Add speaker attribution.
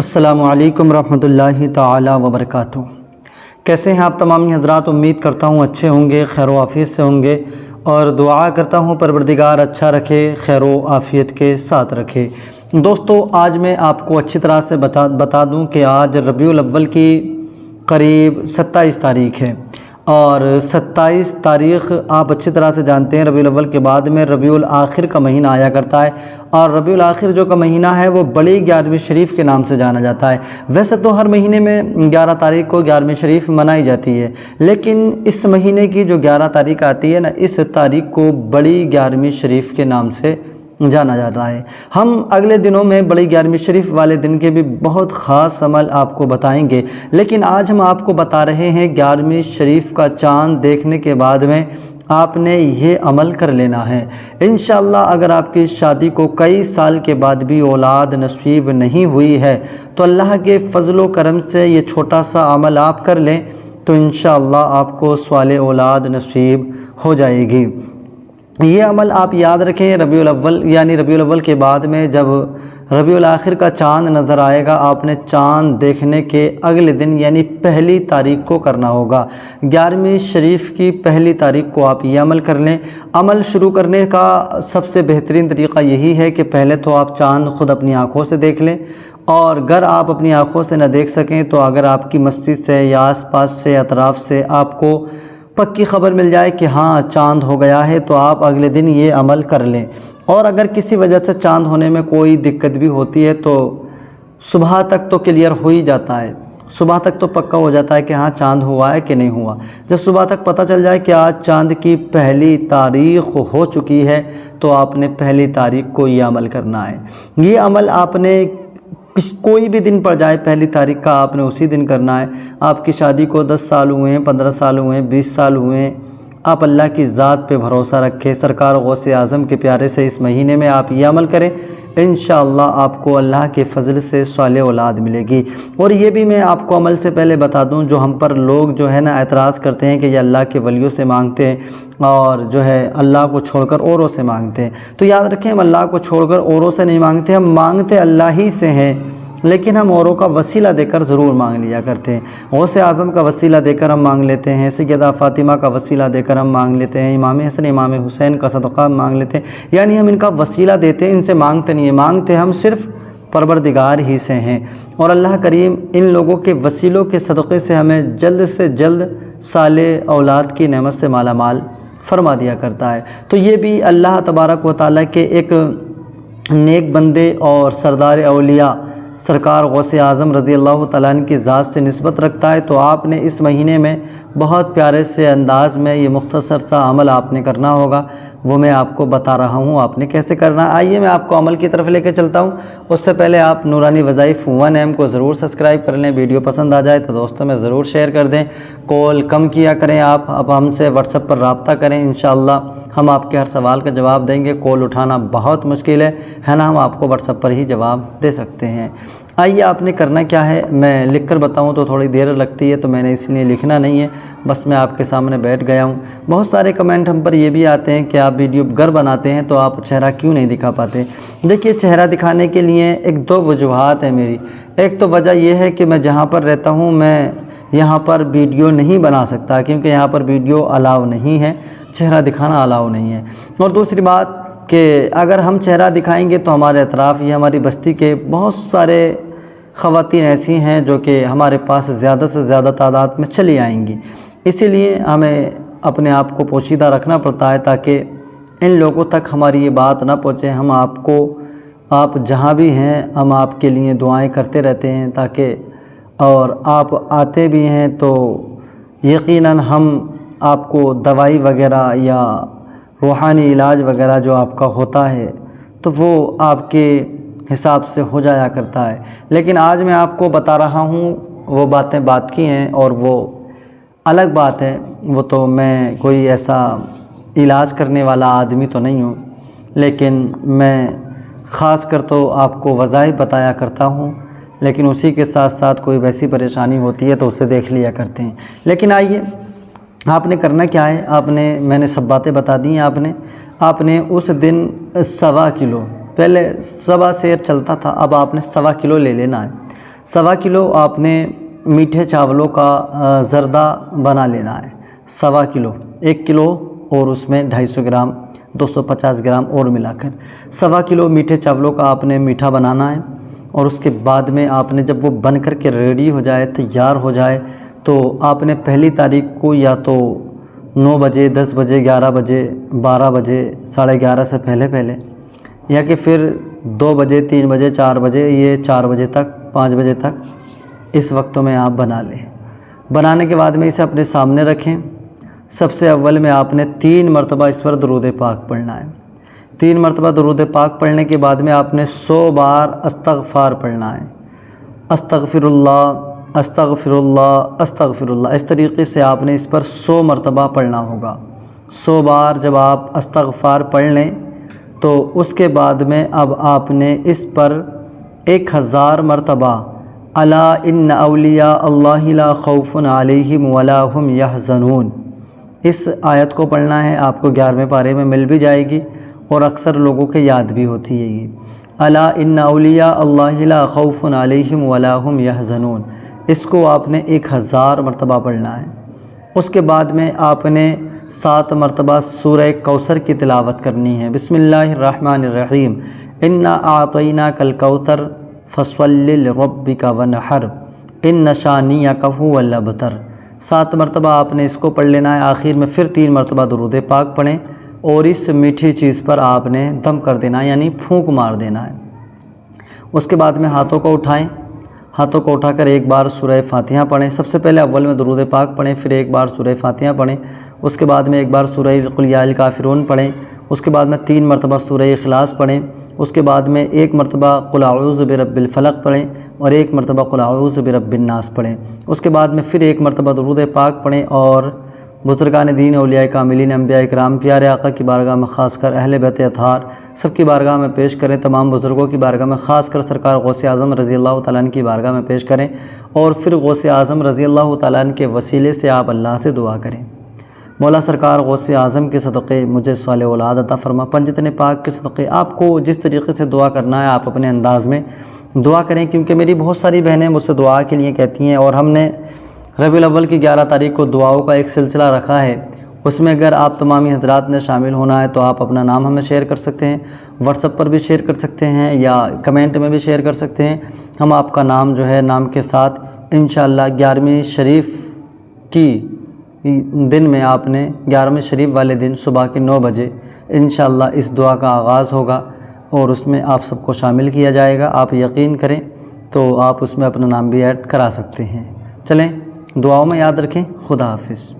Speaker 1: السلام علیکم ورحمۃ اللہ تعالی وبرکاتہ۔ کیسے ہیں آپ تمامی حضرات؟ امید کرتا ہوں اچھے ہوں گے، خیر و عافیت سے ہوں گے، اور دعا کرتا ہوں پروردگار اچھا رکھے، خیر و عافیت کے ساتھ رکھے۔ دوستو، آج میں آپ کو اچھی طرح سے بتا دوں کہ آج ربیع الاول کی قریب 27 تاریخ ہے، اور 27 تاریخ آپ اچھی طرح سے جانتے ہیں ربیع الاول کے بعد میں ربیع الاخر کا مہینہ آیا کرتا ہے، اور ربیع الاخر جو کا مہینہ ہے وہ بڑی 11ویں شریف کے نام سے جانا جاتا ہے۔ ویسے تو ہر مہینے میں 11 تاریخ کو 11ویں شریف منائی جاتی ہے، لیکن اس مہینے کی جو 11 تاریخ آتی ہے نا، اس تاریخ کو بڑی 11ویں شریف کے نام سے جانا جاتا ہے۔ ہم اگلے دنوں میں بڑی 11ویں شریف والے دن کے بھی بہت خاص عمل آپ کو بتائیں گے، لیکن آج ہم آپ کو بتا رہے ہیں 11ویں شریف کا چاند دیکھنے کے بعد میں آپ نے یہ عمل کر لینا ہے۔ انشاءاللہ اگر آپ کی شادی کو کئی سال کے بعد بھی اولاد نصیب نہیں ہوئی ہے تو اللہ کے فضل و کرم سے یہ چھوٹا سا عمل آپ کر لیں تو انشاءاللہ آپ کو صالح اولاد نصیب ہو جائے گی۔ یہ عمل آپ یاد رکھیں، ربیع الاول کے بعد میں جب ربیع الاخر کا چاند نظر آئے گا، آپ نے چاند دیکھنے کے اگلے دن یعنی پہلی تاریخ کو کرنا ہوگا۔ 11ویں شریف کی پہلی تاریخ کو آپ یہ عمل کر لیں۔ عمل شروع کرنے کا سب سے بہترین طریقہ یہی ہے کہ پہلے تو آپ چاند خود اپنی آنکھوں سے دیکھ لیں، اور اگر آپ اپنی آنکھوں سے نہ دیکھ سکیں تو اگر آپ کی مسجد سے یا آس پاس سے اطراف سے آپ کو پکی خبر مل جائے کہ ہاں چاند ہو گیا ہے تو آپ اگلے دن یہ عمل کر لیں۔ اور اگر کسی وجہ سے چاند ہونے میں کوئی دقت بھی ہوتی ہے تو صبح تک تو کلیئر ہو ہی جاتا ہے، صبح تک تو پکا ہو جاتا ہے کہ ہاں چاند ہوا ہے کہ نہیں ہوا۔ جب صبح تک پتہ چل جائے کہ آج چاند کی پہلی تاریخ ہو چکی ہے تو آپ نے پہلی تاریخ کو یہ عمل کرنا ہے۔ یہ عمل آپ نے کوئی بھی دن پڑ جائے، پہلی تاریخ کا آپ نے اسی دن کرنا ہے۔ آپ کی شادی کو 10 سال ہوئے ہیں، 15 سال ہوئے ہیں، 20 سال ہوئے ہیں، آپ اللہ کی ذات پہ بھروسہ رکھیں، سرکار غوث اعظم کے پیارے سے اس مہینے میں آپ یہ عمل کریں، انشاءاللہ آپ کو اللہ کے فضل سے صالح اولاد ملے گی۔ اور یہ بھی میں آپ کو عمل سے پہلے بتا دوں، جو ہم پر لوگ جو ہے نا اعتراض کرتے ہیں کہ یہ اللہ کے ولیوں سے مانگتے ہیں اور جو ہے اللہ کو چھوڑ کر اوروں سے مانگتے ہیں، تو یاد رکھیں ہم اللہ کو چھوڑ کر اوروں سے نہیں مانگتے، ہم مانگتے اللہ ہی سے ہیں، لیکن ہم اوروں کا وسیلہ دے کر ضرور مانگ لیا کرتے ہیں۔ غوث اعظم کا وسیلہ دے کر ہم مانگ لیتے ہیں، سیدہ فاطمہ کا وسیلہ دے کر ہم مانگ لیتے ہیں، امام حسن امام حسین کا صدقہ مانگ لیتے ہیں، یعنی ہم ان کا وسیلہ دیتے ہیں، ان سے مانگتے نہیں ہیں، مانگتے ہم صرف پروردگار ہی سے ہیں۔ اور اللہ کریم ان لوگوں کے وسیلوں کے صدقے سے ہمیں جلد سے جلد صالح اولاد کی نعمت سے مالا مال فرما دیا کرتا ہے۔ تو یہ بھی اللہ تبارک و تعالیٰ کے ایک نیک بندے اور سردار اولیاء سرکار غوث اعظم رضی اللہ تعالیٰ عنہ کی ذات سے نسبت رکھتا ہے، تو آپ نے اس مہینے میں بہت پیارے سے انداز میں یہ مختصر سا عمل آپ نے کرنا ہوگا، وہ میں آپ کو بتا رہا ہوں آپ نے کیسے کرنا ہے۔ آئیے میں آپ کو عمل کی طرف لے کے چلتا ہوں۔ اس سے پہلے آپ نورانی وظائف 1M کو ضرور سبسکرائب کر لیں، ویڈیو پسند آ جائے تو دوستوں میں ضرور شیئر کر دیں، کال کم کیا کریں، آپ اب ہم سے واٹس ایپ پر رابطہ کریں، انشاءاللہ ہم آپ کے ہر سوال کا جواب دیں گے۔ کال اٹھانا بہت مشکل ہے نا، ہم آپ کو واٹس ایپ پر ہی جواب دے سکتے ہیں۔ آئیے آپ نے کرنا کیا ہے، میں لکھ کر بتاؤں تو تھوڑی دیر لگتی ہے، تو میں نے اس لیے لکھنا نہیں ہے، بس میں آپ کے سامنے بیٹھ گیا ہوں۔ بہت سارے کمنٹ ہم پر یہ بھی آتے ہیں کہ آپ ویڈیو گر بناتے ہیں تو آپ چہرہ کیوں نہیں دکھا پاتے؟ دیکھیے، چہرہ دکھانے کے لیے ایک دو وجوہات ہیں میری۔ ایک تو وجہ یہ ہے کہ میں جہاں پر رہتا ہوں میں یہاں پر ویڈیو نہیں بنا سکتا، کیونکہ یہاں پر ویڈیو الاؤ نہیں ہے، چہرہ دکھانا الاؤ نہیں ہے۔ اور دوسری بات کہ اگر ہم چہرہ دکھائیں گے تو ہمارے اطراف یہ ہماری بستی کے بہت سارے خواتین ایسی ہیں جو کہ ہمارے پاس زیادہ سے زیادہ تعداد میں چلی آئیں گی، اسی لیے ہمیں اپنے آپ کو پوشیدہ رکھنا پڑتا ہے تاکہ ان لوگوں تک ہماری یہ بات نہ پہنچے۔ ہم آپ جہاں بھی ہیں ہم آپ کے لیے دعائیں کرتے رہتے ہیں تاکہ، اور آپ آتے بھی ہیں تو یقیناً ہم آپ کو دوائی وغیرہ یا روحانی علاج وغیرہ جو آپ کا ہوتا ہے تو وہ آپ کے حساب سے ہو جایا کرتا ہے۔ لیکن آج میں آپ کو بتا رہا ہوں وہ باتیں بات کی ہیں، اور وہ الگ بات ہے، وہ تو میں کوئی ایسا علاج کرنے والا آدمی تو نہیں ہوں، لیکن میں خاص کر تو آپ کو وظائف بتایا کرتا ہوں، لیکن اسی کے ساتھ ساتھ کوئی ویسی پریشانی ہوتی ہے تو اسے دیکھ لیا کرتے ہیں۔ لیکن آئیے آپ نے کرنا کیا ہے، میں نے سب باتیں بتا دی ہیں۔ آپ نے اس دن 1.25 کلو، پہلے 1.25 سیر چلتا تھا، اب آپ نے 1.25 کلو لے لینا ہے۔ 1.25 کلو آپ نے میٹھے چاولوں کا زردہ بنا لینا ہے. 1.25 کلو، 1 کلو اور اس میں 250 گرام 250 گرام اور ملا کر 1.25 کلو میٹھے چاولوں کا آپ نے میٹھا بنانا ہے. اور اس کے بعد میں آپ نے جب وہ بن کر کے ریڈی ہو جائے، تیار ہو جائے، تو آپ نے پہلی تاریخ کو یا تو 9 بجے، 10 بجے، 11 بجے، 12 بجے، 11:30 سے پہلے یا کہ پھر 2 بجے، 3 بجے، 4 بجے، یہ 4 بجے تک، 5 بجے تک اس وقت میں آپ بنا لیں. بنانے کے بعد میں اسے اپنے سامنے رکھیں. سب سے اول میں آپ نے 3 مرتبہ اس پر درود پاک پڑھنا ہے. 3 مرتبہ درود پاک پڑھنے کے بعد میں آپ نے 100 بار استغفار پڑھنا ہے. استغفر اللہ، استغفر اللہ، استغفر اللہ. اس طریقے سے آپ نے اس پر 100 مرتبہ پڑھنا ہوگا. 100 بار جب آپ استغفار پڑھ لیں تو اس کے بعد میں اب آپ نے اس پر 1000 مرتبہ الا ان اولیاء اللہ لا خوف علیہم ولا هم یحزنون، اس آیت کو پڑھنا ہے. آپ کو 11ویں پارے میں مل بھی جائے گی اور اکثر لوگوں کے یاد بھی ہوتی ہے یہ الا ان اولیاء اللہ لا خوف علیہم ولا هم یحزنون. اس کو آپ نے 1000 مرتبہ پڑھنا ہے. اس کے بعد میں آپ نے 7 مرتبہ سورہ کوثر کی تلاوت کرنی ہے. بسم اللہ الرحمن الرحیم. انا اعطیناک الکوثر فصل لربک ونحر ان شانیک هو الابتر. 7 مرتبہ آپ نے اس کو پڑھ لینا ہے. آخر میں پھر 3 مرتبہ درود پاک پڑھیں اور اس میٹھی چیز پر آپ نے دم کر دینا ہے، یعنی پھونک مار دینا ہے. اس کے بعد میں ہاتھوں کو اٹھائیں. ہاتھوں کو اٹھا کر ایک بار سورہ فاتحہ پڑھیں. سب سے پہلے اول میں درود پاک پڑھیں، پھر ایک بار سورہ فاتحہ پڑھیں. اس کے بعد میں ایک بار سورہ قل یا الکافرون پڑھیں. اس کے بعد میں 3 مرتبہ سورہ اخلاص پڑھیں. اس کے بعد میں 1 مرتبہ قل اعوذ برب الفلق پڑھیں اور 1 مرتبہ قل اعوذ برب الناس پڑھیں. اس کے بعد میں پھر 1 مرتبہ درود پاک پڑھیں اور بزرگان دین، اولیاء کاملین، انبیاء کرام، پیارے آقا کی بارگاہ میں خاص کر اہل بیت اطہار سب کی بارگاہ میں پیش کریں. تمام بزرگوں کی بارگاہ میں خاص کر سرکار غوث اعظم رضی اللہ تعالیٰ عنہ کی بارگاہ میں پیش کریں اور پھر غوث اعظم رضی اللہ تعالیٰ عنہ کے وسیلے سے آپ اللہ سے دعا کریں. مولا سرکار غوث اعظم کے صدقے مجھے صالح اولاد عطا فرما. پنجتن پاک کے صدقے آپ کو جس طریقے سے دعا کرنا ہے آپ اپنے انداز میں دعا کریں، کیونکہ میری بہت ساری بہنیں مجھ سے دعا کے لیے کہتی ہیں اور ہم نے ربیع الاول کی 11 تاریخ کو دعاؤں کا ایک سلسلہ رکھا ہے. اس میں اگر آپ تمامی حضرات نے شامل ہونا ہے تو آپ اپنا نام ہمیں شیئر کر سکتے ہیں، واٹس ایپ پر بھی شیئر کر سکتے ہیں یا کمنٹ میں بھی شیئر کر سکتے ہیں. ہم آپ کا نام جو ہے نام کے ساتھ انشاءاللہ 11ویں شریف کی دن میں آپ نے 11ویں شریف والے دن صبح کے 9 بجے انشاءاللہ اس دعا کا آغاز ہوگا اور اس میں آپ سب کو شامل کیا جائے گا. آپ یقین کریں تو آپ اس میں اپنا نام بھی ایڈ کرا سکتے ہیں. چلیں دعاؤں میں یاد رکھیں. خدا حافظ.